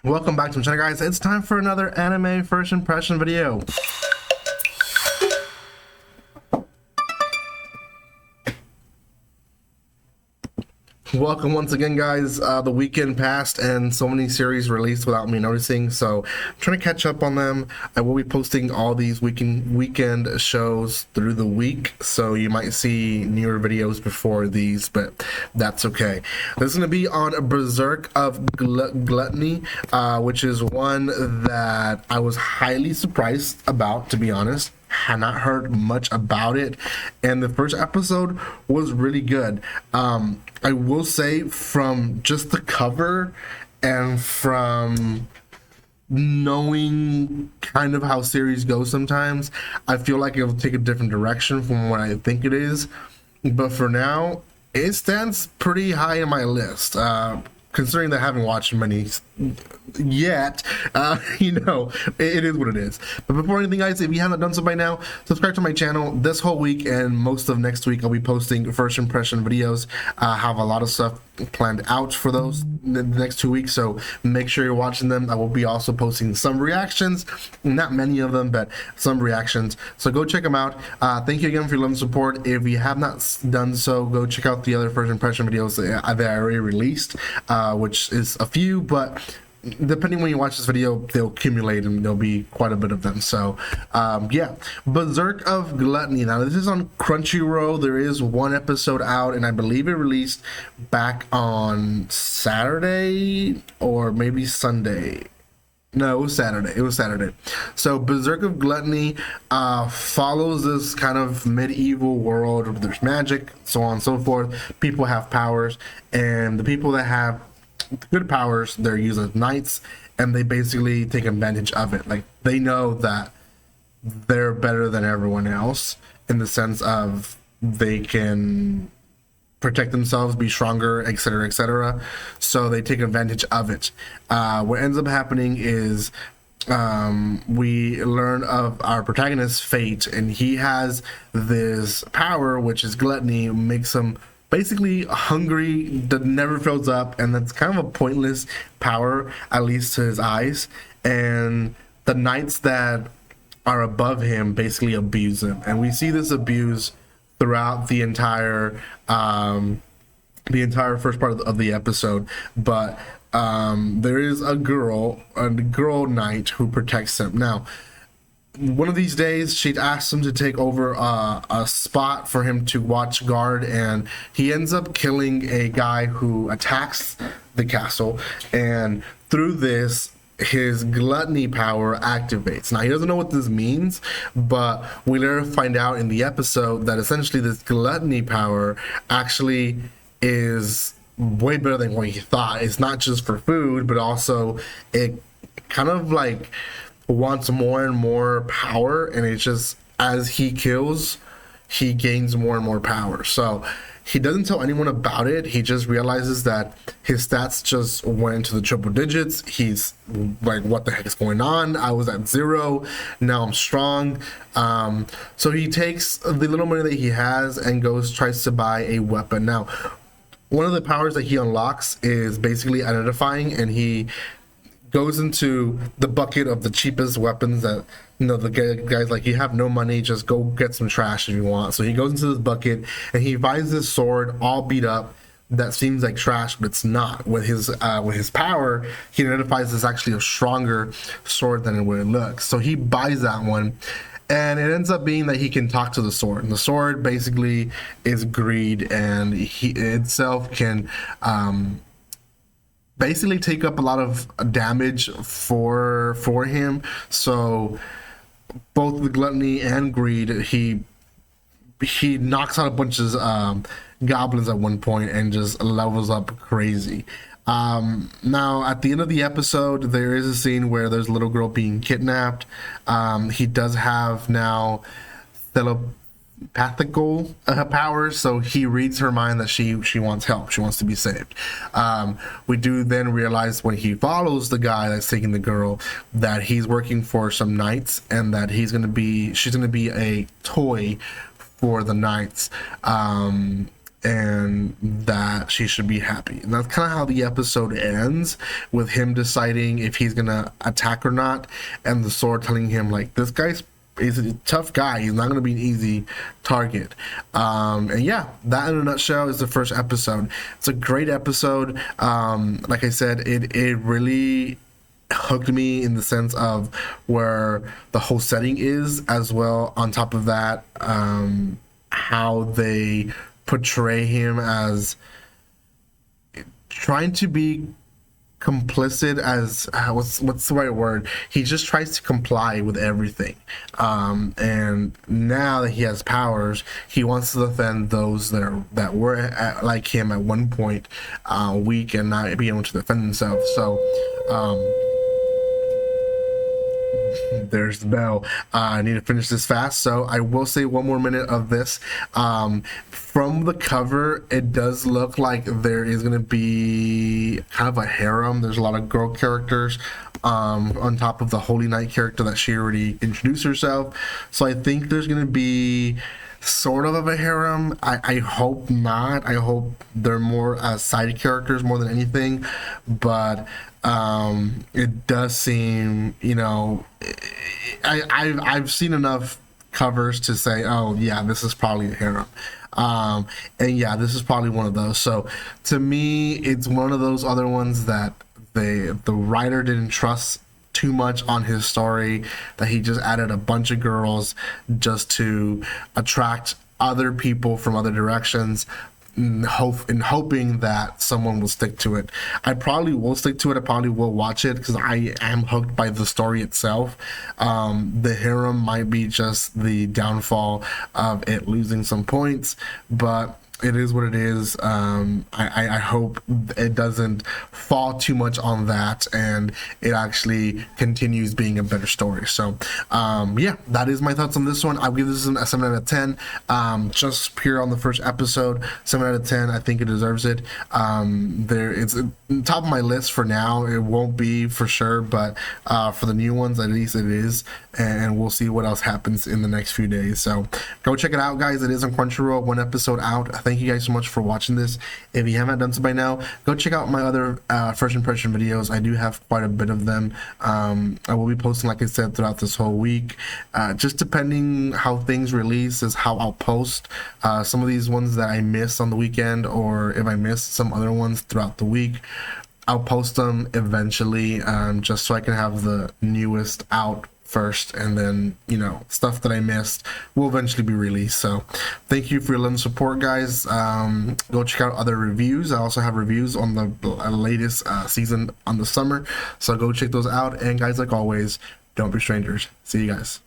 Welcome back to my channel, guys. It's time for another anime first impression video. Welcome once again, guys. The weekend passed and so many series released without me noticing, so I'm trying to catch up on them. I will be posting all these weekend shows through the week, so you might see newer videos before these, but that's okay. This is going to be on Berserk of Gluttony, which is one that I was highly surprised about, to be honest. Had not heard much about it, and the first episode was really good. I will say, from just the cover and from knowing kind of how series go sometimes, I feel like it'll take a different direction from what I think it is, but for now it stands pretty high in my list. Considering that I haven't watched many yet, you know, it is what it is. But before anything, guys, if you haven't done so by now, subscribe to my channel. This whole week and most of next week, I'll be posting first impression videos. I have a lot of stuff planned out for those the next 2 weeks, so make sure you're watching them. I will be also posting some reactions, not many of them, but some reactions, so go check them out. Thank you again for your love and support. If you have not done so, go check out the other first impression videos that I already released, which is a few, but depending when you watch this video, they'll accumulate and there'll be quite a bit of them. So yeah, Berserk of Gluttony. Now this is on Crunchyroll. There is one episode out, and I believe it released back on Saturday or maybe Sunday. No, it was Saturday. It was Saturday. So Berserk of Gluttony follows this kind of medieval world where there's magic, so on and so forth. People have powers, and the people that have good powers, they're used as knights, and they basically take advantage of it. Like, they know that they're better than everyone else in the sense of they can protect themselves, be stronger, etc., etc. So they take advantage of it. What ends up happening is we learn of our protagonist's fate, and he has this power, which is gluttony, makes him basically hungry, that never fills up, and that's kind of a pointless power, at least to his eyes. And the knights that are above him basically abuse him, and we see this abuse throughout the entire first part of the episode. But there is a girl knight who protects him. Now, one of these days, she asks him to take over a spot for him to watch guard, and he ends up killing a guy who attacks the castle, and through this, his gluttony power activates. Now, he doesn't know what this means, but we later find out in the episode that essentially this gluttony power actually is way better than what he thought. It's not just for food, but also it kind of like wants more and more power, and it's just, as he kills, he gains more and more power. So he doesn't tell anyone about it. He just realizes that his stats just went into the triple digits. He's like, what the heck is going on? I was at 0, now I'm strong. So he takes the little money that he has and tries to buy a weapon. Now, one of the powers that he unlocks is basically identifying, and he goes into the bucket of the cheapest weapons that, you know, the guy's like, you have no money, just go get some trash if you want. So he goes into this bucket and he buys this sword all beat up that seems like trash, but it's not. With his power, he identifies it's actually a stronger sword than what it looks. So he buys that one, and it ends up being that he can talk to the sword. And the sword basically is greed, and he itself can basically take up a lot of damage for him. So both the gluttony and greed, he knocks out a bunch of goblins at one point and just levels up crazy. Now at the end of the episode, there is a scene where there's a little girl being kidnapped. He does have now telepathical powers, so he reads her mind that she wants help, she wants to be saved. We do then realize when he follows the guy that's taking the girl that he's working for some knights, and that she's gonna be a toy for the knights. and that she should be happy. And that's kind of how the episode ends, with him deciding if he's gonna attack or not, and the sword telling him like, this guy's is a tough guy, he's not going to be an easy target. And yeah, that in a nutshell is the first episode. It's a great episode. Like I said, it really hooked me in the sense of where the whole setting is, as well on top of that, how they portray him as trying to be complicit, as what's the right word, he just tries to comply with everything, and now that he has powers, he wants to defend those that were like him at one point, weak and not being able to defend themselves. So there's the bell. I need to finish this fast, so I will say one more minute of this. From the cover, it does look like there is going to be kind of a harem. There's a lot of girl characters on top of the Holy Knight character that she already introduced herself. So I think there's going to be sort of a harem. I hope not. I hope they're more side characters more than anything. But it does seem, you know, I've seen enough covers to say, oh yeah, this is probably a harem. And yeah, this is probably one of those. So to me, it's one of those other ones that the writer didn't trust too much on his story, that he just added a bunch of girls just to attract other people from other directions, in hoping that someone will stick to it. I probably will stick to it. I probably will watch it because I am hooked by the story itself. The harem might be just the downfall of it losing some points, but it is what it is. I hope it doesn't fall too much on that and it actually continues being a better story. So yeah, that is my thoughts on this one. I'll give this a 7 out of 10. Just pure on the first episode, 7 out of 10. I think it deserves it. It's top of my list for now. It won't be for sure, but for the new ones, at least it is, and we'll see what else happens in the next few days. So go check it out, guys. It is on Crunchyroll, one episode out. Thank you guys so much for watching this. If you haven't done so by now, go check out my other first impression videos. I do have quite a bit of them. I will be posting, like I said, throughout this whole week. Just depending how things release is how I'll post. Some of these ones that I missed on the weekend, or if I missed some other ones throughout the week, I'll post them eventually, just so I can have the newest out first, and then, you know, stuff that I missed will eventually be released. So thank you for your love and support, guys. Go check out other reviews. I also have reviews on the latest season on the summer, so go check those out. And guys, like always, don't be strangers. See you guys.